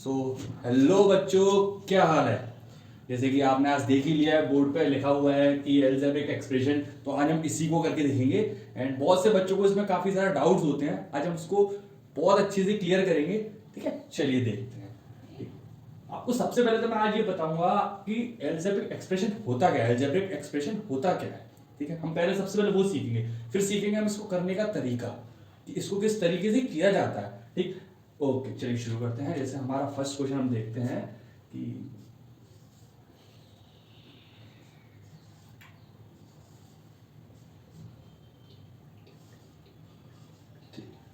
So hello बच्चों, क्या हाल है। जैसे कि आपने आज देख ही लिया है, बोर्ड पे लिखा हुआ है कि अलजेब्रिक एक्सप्रेशन। तो आज हम इसी को करके देखेंगे एंड बहुत से बच्चों को इसमें काफ़ी सारे डाउट्स होते हैं। आज हम उसको बहुत अच्छे से क्लियर करेंगे। ठीक है, चलिए देखते हैं। ठीक। आपको सबसे पहले तो मैं आज ये बताऊंगा कि अलजेब्रिक एक्सप्रेशन होता क्या है। अलजेब्रिक एक्सप्रेशन होता क्या है, ठीक है। हम पहले सबसे पहले वो सीखेंगे, फिर सीखेंगे हम इसको करने का तरीका कि इसको किस तरीके से किया जाता है। ठीक, ओके चलिए शुरू करते हैं। जैसे हमारा फर्स्ट क्वेश्चन हम देखते हैं कि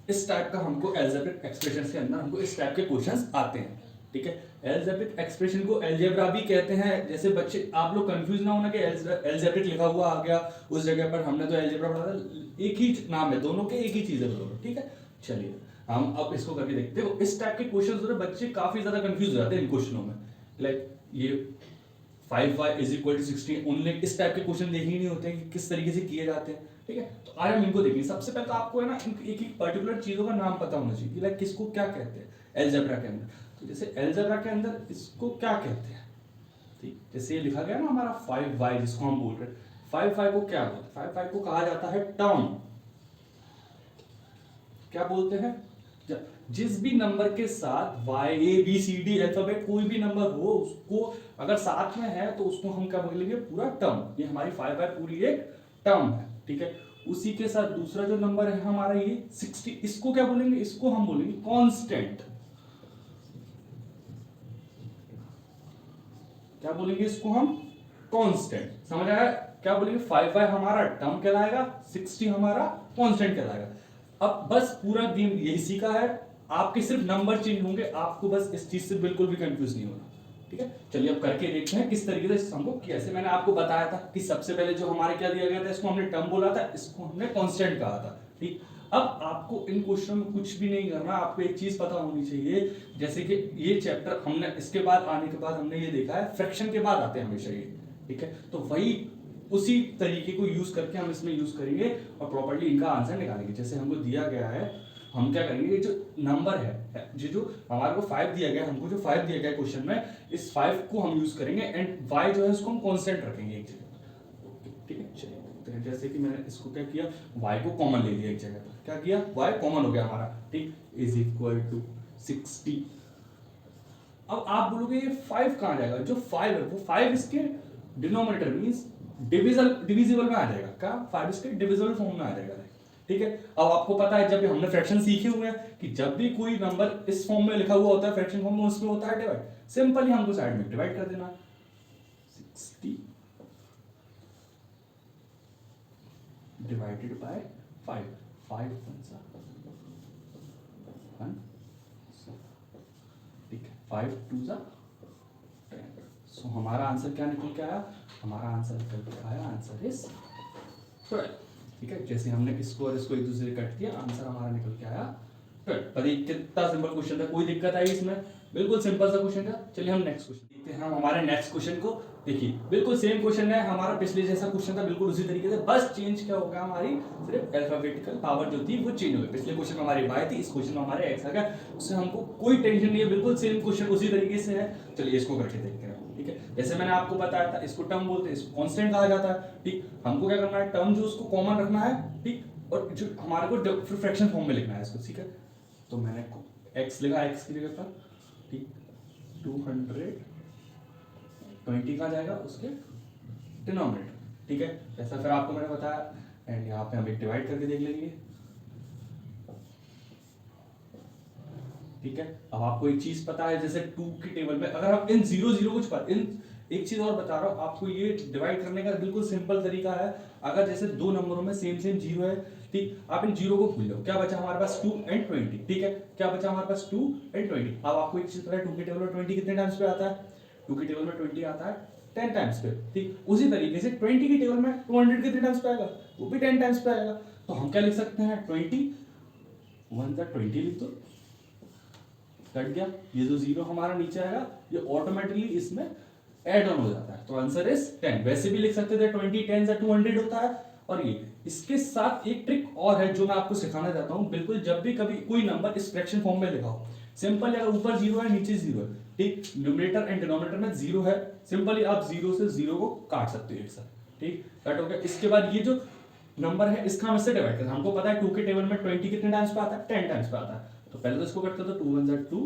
इस टाइप का हमको अलजेब्रिक एक्सप्रेशंस के अंदर हमको इस टाइप के क्वेश्चंस आते हैं। ठीक है, अलजेब्रिक एक्सप्रेशन को अलजेब्रा भी कहते हैं। जैसे बच्चे आप लोग कंफ्यूज ना होना कि अलजेब्रिक लिखा हुआ आ गया उस जगह पर, हमने तो अलजेब्रा पढ़ा था। एक ही नाम है, दोनों के एक ही चीज है दोनों। ठीक है, चलिए हम अब इसको करके देखते हो। इस टाइप के क्वेश्चन होते हैं, बच्चे काफी ज्यादा कंफ्यूज हो जाते हैं इन क्वेश्चनों में। लाइक ये 5y इज इक्वल टू 16, उनने इस टाइप के क्वेश्चन देखे ही नहीं होते हैं कि किस तरीके से किए जाते हैं। ठीक है, तो आज हम इनको देखेंगे। सबसे पहले तो आपको है ना एक एक पर्टिकुलर चीजों का नाम पता होना चाहिए कि लाइक किसको क्या कहते हैं अलजेब्रा के अंदर। तो जैसे अलजेब्रा के अंदर इसको क्या कहते हैं, ठीक, जैसे ये लिखा गया ना हमारा 5y जिसको हम बोल रहे हैं, 5y को क्या बोलते हैं? 5y को कहा जाता है टर्म। क्या बोलते हैं? जिस भी नंबर के साथ y a b c d alphabet कोई भी नंबर हो, उसको अगर साथ में है तो उसको हम क्या बोलेंगे? पूरा टर्म। ये हमारी 5y पूरी एक टर्म है। ठीक है, उसी के साथ दूसरा जो नंबर है हमारा ये 60, इसको क्या बोलेंगे? इसको हम बोलेंगे कांस्टेंट। क्या बोलेंगे इसको हम? कांस्टेंट। समझ आया? क्या बोलेंगे? 5y हमारा टर्म कहलाएगा, 60 हमारा कांस्टेंट कहलाएगा। अब बस पूरा गेम यही सीखा है, आपके सिर्फ नंबर चेंज होंगे। आपको बस इस चीज से बिल्कुल भी कंफ्यूज नहीं होना। ठीक है, चलिए अब करके देखते हैं किस तरीके से हमको। कैसे मैंने आपको बताया था कि सबसे पहले जो हमारे क्या दिया गया था, इसको हमने टर्म बोला था, इसको हमने कांस्टेंट कहा था। ठीक, अब आपको इन क्वेश्चन में कुछ भी नहीं करना, आपको एक चीज पता होनी चाहिए। जैसे कि ये चैप्टर हमने इसके बाद आने के बाद हमने ये देखा है फ्रैक्शन के बाद आते हैं हमेशा ये। ठीक है, तो वही उसी तरीके को यूज करके हम इसमें यूज करेंगे और प्रॉपर्ली इनका आंसर निकालेंगे। जैसे हमको दिया गया है, हम क्या करेंगे, जो नंबर है जो हमारे को 5 दिया गया, हमको जो 5 दिया गया क्वेश्चन में, इस 5 को हम यूज करेंगे एंड y जो है उसको हम कांस्टेंट रखेंगे एक जगह। ठीक है, चलिए तो जैसे कि मैंने इसको क्या किया, y को कॉमन ले लिया एक जगह पर। क्या किया? y कॉमन हो गया हमारा। ठीक, इज इक्वल टू 60। अब आप बोलोगे ये 5 कहां जाएगा? जो 5 है वो 5 इसके डिनोमिनेटर मींस डिविजिबल में आ जाएगा। क्या? 5 इसके डिविजिबल फॉर्म में आ जाएगा। ठीक है, अब आपको पता है जब हमने फ्रैक्शन सीखे हुए हैं कि जब भी कोई नंबर इस फॉर्म में लिखा हुआ होता है फ्रैक्शन फॉर्म में, उसमें होता है डिवाइड। सिंपली हमको साइड में डिवाइड कर देना, 60 डिवाइडेड बाय 5। 5 1 ठीक है, 5 2 10। सो हमारा आंसर क्या निकल के आया? हमारा आंसर निकल के आया, आंसर इज 12। ठीक है, जैसे हमने इसको और इसको एक दूसरे से कट किया, आंसर हमारा निकल के आया 12। पर ये कितना सिंपल क्वेश्चन था, कोई दिक्कत आई इसमें? बिल्कुल सिंपल सा क्वेश्चन था। चलिए हम नेक्स्ट क्वेश्चन देखते हैं। हम हमारे नेक्स्ट क्वेश्चन को देखिए, बिल्कुल सेम क्वेश्चन है हमारा, पिछले जैसा क्वेश्चन था बिल्कुल उसी तरीके से, बस चेंज क्या होगा, हमारी सिर्फ अल्फाबेटिकल पावर जो थी वो चेंज हो गई। पिछले क्वेश्चन में हमारी y थी, इस क्वेश्चन में हमारे x आ गया। उससे हमको कोई टेंशन नहीं है, बिल्कुल सेम क्वेश्चन उसी तरीके से है। चलिए इसको करके देखते हैं। ठीक है, जैसे मैंने आपको बताया था, इसको टर्म बोलते हैं, इसको कांस्टेंट कहा जाता है। ठीक, हमको क्या करना है, टर्म जो उसको कॉमन रखना है। ठीक, और जो हमारे को फिर फ्रैक्शन फॉर्म में लिखना है इसको। ठीक है, तो मैंने x लिखा x की जगह पर। ठीक, 220 का जाएगा उसके डिनोमिनेटर। ठीक है, जैसा फिर आपको मैंने बताया एंड यहाँ पे हम एक डिवाइड करके देख लेंगे। ठीक है, अब आपको एक चीज पता है, जैसे 2 की टेबल में अगर आप इन 0 0 कुछ पर इन एक चीज और बता रहा हूं आपको, ये डिवाइड करने का बिल्कुल सिंपल तरीका है। अगर जैसे दो नंबरों में सेम सेम 0 है, ठीक, आप इन 0 को भूल लो, क्या बचा हमारे पास? 2 एंड 20। ठीक है, क्या बचा हमारे पास? 2 एंड 20। अब आपको एक चीज पता है, 2 की टेबल में 20 कितने टाइम्स पे आता है? 2 की टेबल में 20 आता है 10 टाइम्स पे। ठीक, उसी तरीके से 20 की टेबल में 200 कितने टाइम्स पे आएगा? वो भी 10 टाइम्स पे आएगा। तो हम क्या लिख सकते हैं? 20 1 सा 20 लिख दो, कट गया। ये जो 0 हमारा नीचे आएगा ये ऑटोमेटिकली इसमें ऐड ऑन हो जाता है, तो आंसर इज 10। वैसे भी लिख सकते थे 20 10 से 200 होता है। और ये इसके साथ एक ट्रिक और है जो मैं आपको सिखाना चाहता हूं। बिल्कुल जब भी कभी कोई नंबर इस फ्रैक्शन फॉर्म में लिखा हो, सिंपल, अगर ऊपर 0 है नीचे 0 है, ठीक, न्यूमरेटर एंड डिनोमिनेटर में 0 है, सिंपली आप 0 से 0 को काट सकते हो एक साथ, ठीक, कट हो गया। इसके बाद ये जो नंबर है इसका हम इससे डिवाइड करते हैं, हमको पता है 2 के टेबल में 20 कितने टाइम्स पे आता है, 10 टाइम्स पे आता है, तो पहले तो इसको कट कर दो, 2 1 2,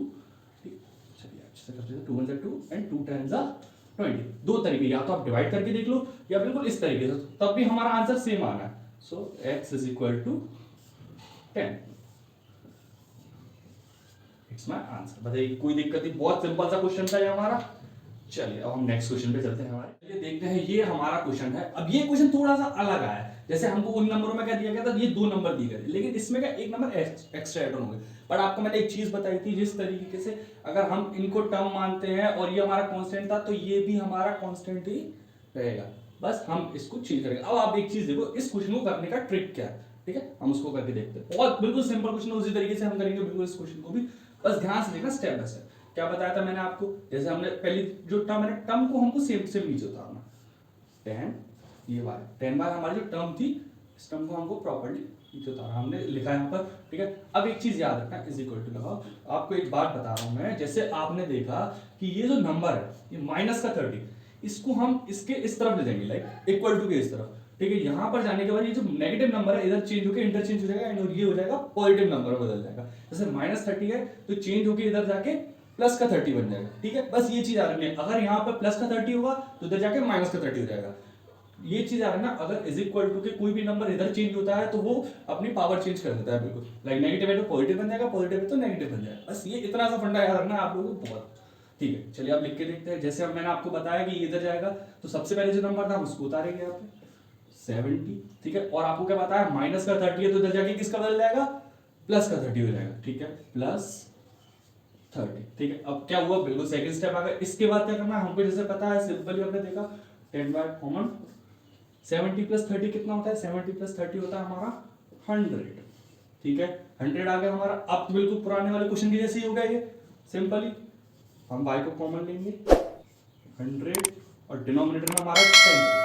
ठीक, चलिए अच्छे से करते हैं, 2 1 2 एंड 2 10 20। दो तरीके, या तो आप डिवाइड करके देख लो या बिल्कुल इस तरीके से, तब भी हमारा आंसर सेम आना है। So x is equal to 10, it's my answer. बताइए कोई दिक्कत नहीं, बहुत सिंपल सा क्वेश्चन था ये हमारा। चलिए अब हम नेक्स्ट क्वेश्चन पे चलते हैं हमारे, ये देखते हैं, ये हमारा क्वेश्चन है। अब ये क्वेश्चन थोड़ा सा अलग आया है, जैसे हमको उन नंबरों में क्या दिया गया था, ये 2 नंबर दिए गए, लेकिन इसमें क्या एक नंबर एक्स्ट्रा ऐड होंगे। पर आपको मैंने एक चीज बताई थी, जिस तरीके से अगर हम इनको टर्म मानते हैं और ये हमारा कांस्टेंट था, तो ये भी हमारा कांस्टेंट ही रहेगा, बस हम इसको चेंज करेंगे। अब आप एक चीज देखो, इस क्वेश्चन को करने का ट्रिक क्या है, ठीक है, हम उसको करके देखते हैं। बहुत बिल्कुल सिंपल क्वेश्चन है, उसी तरीके से हम करेंगे बिल्कुल इस क्वेश्चन को भी, बस ध्यान से देखना स्टेप बाय स्टेप। क्या बताया था मैंने आपको, जैसे हमने पहली जो टर्म है, टर्म को हमको सेम से नीचे उतारना, 10 ये वाला 10 बार हमारी जो टर्म थी, इस टर्म को हमको प्रॉपर्ली नीचे उतारना, हमने लिखा है यहाँ पर, ठीक है। अब एक चीज याद रखना, इज इक्वल टू लगाओ। आपको एक बात बता रहा हूं मैं, जैसे आपने देखा कि ये जो नंबर है, ये माइनस का 30, इसको हम इसके इस तरफ ले जाएंगे, लाइक इक्वल टू के इस तरफ, ठीक है। यहां पर जाने के बाद ये जो नेगेटिव नंबर है इधर चेंज होकर इंटरचेंज हो जाएगा, एंड ये हो जाएगा पॉजिटिव नंबर बदल जाएगा। जैसे -30 है तो चेंज होकर इधर जाके प्लस का 30 बन जाएगा, ठीक है। बस ये चीज याद रखनी है, अगर यहाँ पर प्लस का 30 होगा तो इधर जाके माइनस का 30 हो जाएगा। ये चीज याद रखना, अगर इज इक्वल टू के कोई भी नंबर इधर चेंज होता है तो वो अपनी पावर चेंज कर देता है, बिल्कुल लाइक नेगेटिव है तो पॉजिटिव बन जाएगा, पॉजिटिव है तो नेगेटिव बन जाएगा। बस ये इतना सा फंडा याद रखना आप लोगों को, बहुत ठीक है। चलिए आप लिख के देखते हैं, जैसे अब मैंने आपको बताया कि इधर जाएगा तो सबसे पहले जो नंबर था हम उसको उतारेंगे यहाँ पे 70, ठीक है। और आपको क्या बताया, माइनस का 30 है तो इधर जाके किसका बदल जाएगा, प्लस का 30 हो जाएगा, ठीक है, प्लस 30, ठीक है। अब क्या हुआ, बिल्कुल सेकंड स्टेप आ गया। इसके बाद क्या करना है हमको, जैसे पता है सिंपली हमने देखा 10 बाय कॉमन, 70 प्लस 30 कितना होता है, 70 प्लस 30 होता है हमारा 100, ठीक है, 100 आ गया हमारा। अब बिल्कुल पुराने वाले क्वेश्चन की जैसे ही हो गया ये, सिंपली हम y को कॉमन लेंगे 100 और डिनोमिनेटर में हमारा 10,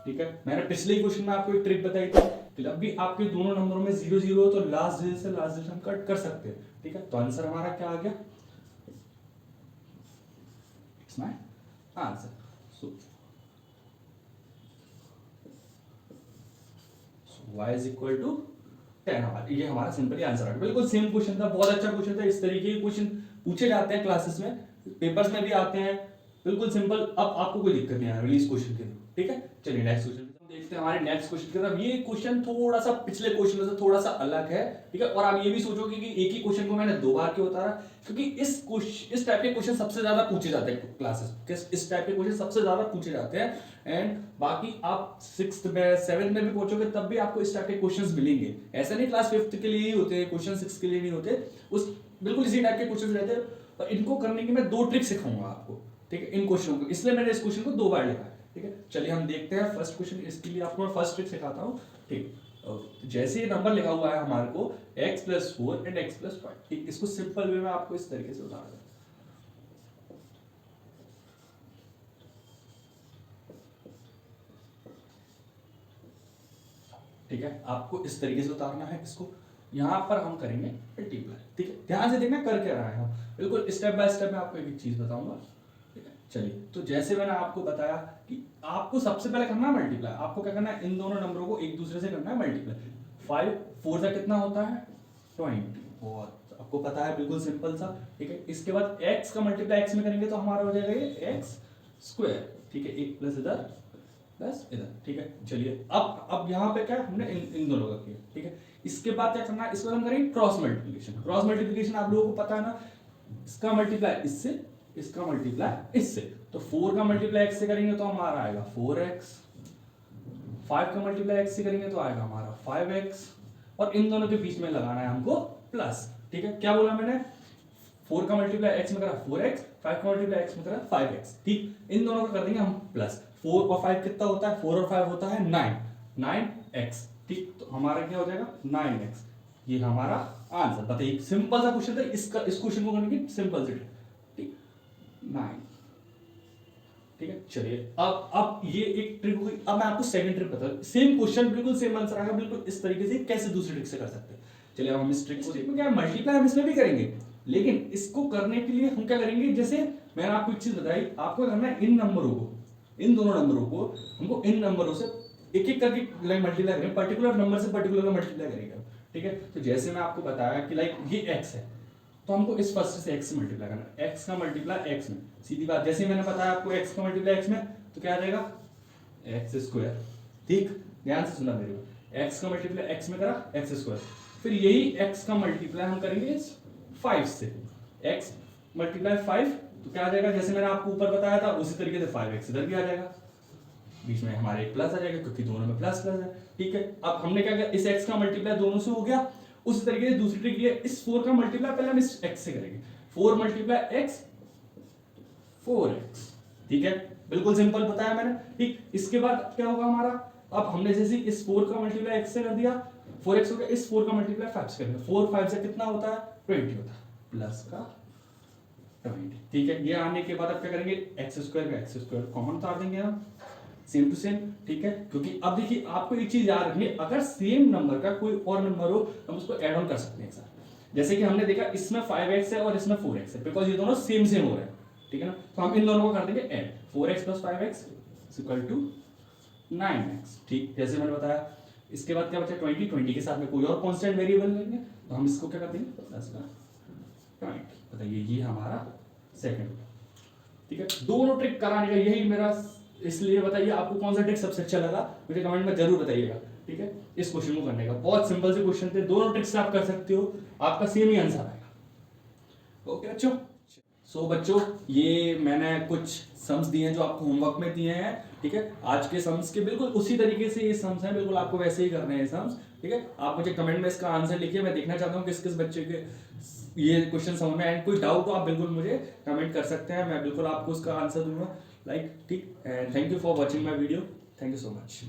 ठीक है। मैंने पिछले ही क्वेश्चन में आपको एक ट्रिक बताई थी, जब भी आपके दोनों नंबरों में 0 0 हो तो लास्ट डिजिट से लास्ट डिजिट हम कट कर सकते हैं, ठीक है। तो आंसर हमारा क्या आ गया, it's my answer. So y is equal to 10, हमारा ये हमारा सिंपली आंसर आ गया। बिल्कुल सेम क्वेश्चन था, बहुत अच्छा क्वेश्चन था। इस तरीके के क्वेश्चन पूछे जाते हैं क्लासेस में, पेपर्स में भी आते हैं, बिल्कुल सिंपल। अब आपको कोई दिक्कत नहीं आने वाली इस क्वेश्चन के लिए, ठीक है। चलिए नेक्स्ट क्वेश्चन देखते हैं, हमारे नेक्स्ट क्वेश्चन की तरफ। ये क्वेश्चन थोड़ा सा पिछले क्वेश्चन से थोड़ा सा अलग है, ठीक है। और आप ये भी सोचोगे कि एक ही क्वेश्चन को मैंने 2 बार क्यों उतारा, क्योंकि इस टाइप के क्वेश्चन सबसे ज्यादा पूछे जाते हैं क्लासेस, इस टाइप के क्वेश्चन सबसे ज्यादा पूछे जाते हैं। एंड बाकी आप 6th में 7th में भी पहुंचोगे तब भी आपको इस टाइप के क्वेश्चंस मिलेंगे। ऐसा नहीं क्लास 5th के लिए ही होते हैं क्वेश्चन, 6th के लिए नहीं होते, उस बिल्कुल इसी टाइप के क्वेश्चन रहते हैं। और इनको करने की मैं 2 ट्रिक सिखाऊंगा आपको, ठीक है, इन क्वेश्चनों को, इसलिए मैंने इस क्वेश्चन को 2 बार लिखा है, ठीक है। चलिए हम देखते हैं फर्स्ट क्वेश्चन। इसके लिए आपको मैं फर्स्ट ट्रिक सिखाता हूँ, ठीक। जैसे ये नंबर लिखा हुआ है हमारे को x + 4 एंड x + 5, ठीक, इसको सिंपल वे में आपको इस तरीके से उतारना है, ठीक है। आपको इस तरीके से उतारना है इसको, यहां पर हम करेंगे मल्टीप्लाई, ठीक है। ध्यान से देखना कर क्या रहा है हम, बिल्कुल स्टेप बाय स्टेप मैं आपको एक चीज बताऊंगा, ठीक है। चलिए तो जैसे मैंने आपको बताया कि आपको सबसे पहले करना है मल्टीप्लाई। आपको क्या करना है, इन दोनों नंबरों को एक दूसरे से करना है मल्टीप्लाई। 5 4 का कितना होता है 20, बहुत आपको पता है, बिल्कुल सिंपल सा, ठीक है। इसके बाद x का मल्टीप्लाई x में करेंगे तो हमारा हो जाएगा ये x², ठीक है, 1 प्लस इधर प्लस इधर, ठीक है। चलिए अब यहाँ पे क्या हमने इन दोनों का किया, ठीक है। इसके बाद क्या करना है, इसको हम करेंगे क्रॉस मल्टीप्लिकेशन। क्रॉस मल्टीप्लिकेशन आप लोगों को पता है ना, इसका मल्टीप्लाई इससे, इसका मल्टीप्लाई इससे, तो 4 का मल्टीप्लाई x से करेंगे तो हमारा आएगा 4x, 5 का मल्टीप्लाई x से करेंगे तो आएगा हमारा 5x, और इन दोनों के बीच में लगाना है हमको प्लस, ठीक है। क्या बोला मैंने, 4 का मल्टीप्लाई x में करा 4x, 5 का मल्टीप्लाई x में करा 5x, ठीक। इन दोनों का कर देंगे हम प्लस। 4 और 5 कितना होता है, 4 और 5 होता है 9x, ठीक। तो हमारा क्या हो जाएगा 9x, ये हमारा आंसर। बताइए सिंपल सा क्वेश्चन था, इसका इस क्वेश्चन को करने की सिंपल सी, ठीक, 9, ठीक है। चलिए अब ये एक ट्रिक हुई। अब मैं आपको सेकंड ट्रिक बता, सेम क्वेश्चन बिल्कुल सेम आंसर आएगा, बिल्कुल इस तरीके से कैसे दूसरी ट्रिक से कर सकते हैं। चलिए अब हम इस ट्रिक को देखते हैं, क्या मल्टीप्लाई हम इसमें भी करेंगे, लेकिन इसको करने के लिए हम क्या करेंगे, जैसे मैंने आपको एक चीज बताई, आपको करना है इन नंबरों को, इन दोनों नंबरों को हमको इन नंबरों से एक एक करके मल्टीप्लाई करें, पर्टिकुलर नंबर से पर्टिकुलर का मल्टीप्लाई करेंगे, ठीक है। तो जैसे मैं आपको बताया कि लाइक ये x है, तो हमको इस फर्स्ट से x से मल्टीप्लाई करना है, x का मल्टीप्लाई x में, सीधी बात। जैसे मैंने बताया आपको x का मल्टीप्लाई x में, तो क्या आ जाएगा x स्क्वायर, ठीक, ध्यान से सुना मेरे को, x का मल्टीप्लाई x में करा x स्क्वायर, फिर यही x का मल्टीप्लाई हम करेंगे इस 5 से, x मल्टीप्लाई 5, तो क्या आ जाएगा, जैसे मैंने आपको ऊपर बताया था उसी तरीके से 5x इधर भी आ जाएगा, बीच में हमारे एक प्लस आ जाएगा क्योंकि दोनों में प्लस प्लस है, ठीक है। अब हमने क्या किया, इस x का मल्टीप्लाई दोनों से हो गया, उसी तरीके से दूसरी ट्रिक ये, इस 4 का मल्टीप्लाई पहले हम इस x से करेंगे, 4 मल्टीप्लाई x 4x, ठीक है, बिल्कुल सिंपल बताया मैंने, ठीक। इसके बाद क्या होगा हमारा, अब हमने जैसे इस 4 का मल्टीप्लाई x से कर दिया, 4x हो गया, इस 4 का मल्टीप्लाई 5 से कर दिया, 4 5 से कितना होता है 20 होता है, प्लस का 20, ठीक है। ये आने के बाद अब क्या करेंगे, x स्क्वायर का x स्क्वायर कॉमन उतार देंगे हम, सेम टू सेम, ठीक है। क्योंकि अब देखिए आपको एक चीज याद रखनी है, अगर सेम नंबर का कोई और नंबर हो हम उसको ऐड ऑन कर सकते हैं साथ, जैसे कि हमने देखा इसमें 5x है और इसमें 4x है, बिकॉज ये दोनों सेम सेम हो रहे हैं, ठीक है ना। तो हम इन दोनों को कर देंगे ऐड, 4x + 5x = 9x, ठीक, जैसे मैंने बताया। इसके बाद क्या बचा, 20 के साथ में कोई और कांस्टेंट वेरिएबल लेंगे, तो हम इसको क्या कर देंगे प्लस का 20, बताइए ये हमारा सेकंड, ठीक है। दोनों ट्रिक कराने का यही मेरा, इसलिए बताइए आपको कौन सा ट्रिक सबसे अच्छा लगा, मुझे कमेंट में जरूर बताइएगा, ठीक है। इस क्वेश्चन को करने का बहुत सिंपल से क्वेश्चन थे, दोनों ट्रिक्स आप कर सकते हो, आपका सेम ही आंसर आएगा। ओके बच्चों, सो बच्चों ये मैंने कुछ सम्स दिए हैं जो आपको होमवर्क में दिए हैं, ठीक है। आज के सम्स के बिल्कुल उसी तरीके से ये सम्स हैं, बिल्कुल आपको वैसे ही करने हैं सम्स, ठीक है। आप मुझे कमेंट में इसका आंसर लिखिए, मैं देखना चाहता हूँ किस किस बच्चे के ये क्वेश्चन समझ में आए, कोई डाउट हो आप बिल्कुल मुझे कमेंट कर सकते हैं, मैं बिल्कुल आपको उसका आंसर दूंगा, लाइक, ठीक। And thank you for watching my video, thank you so much.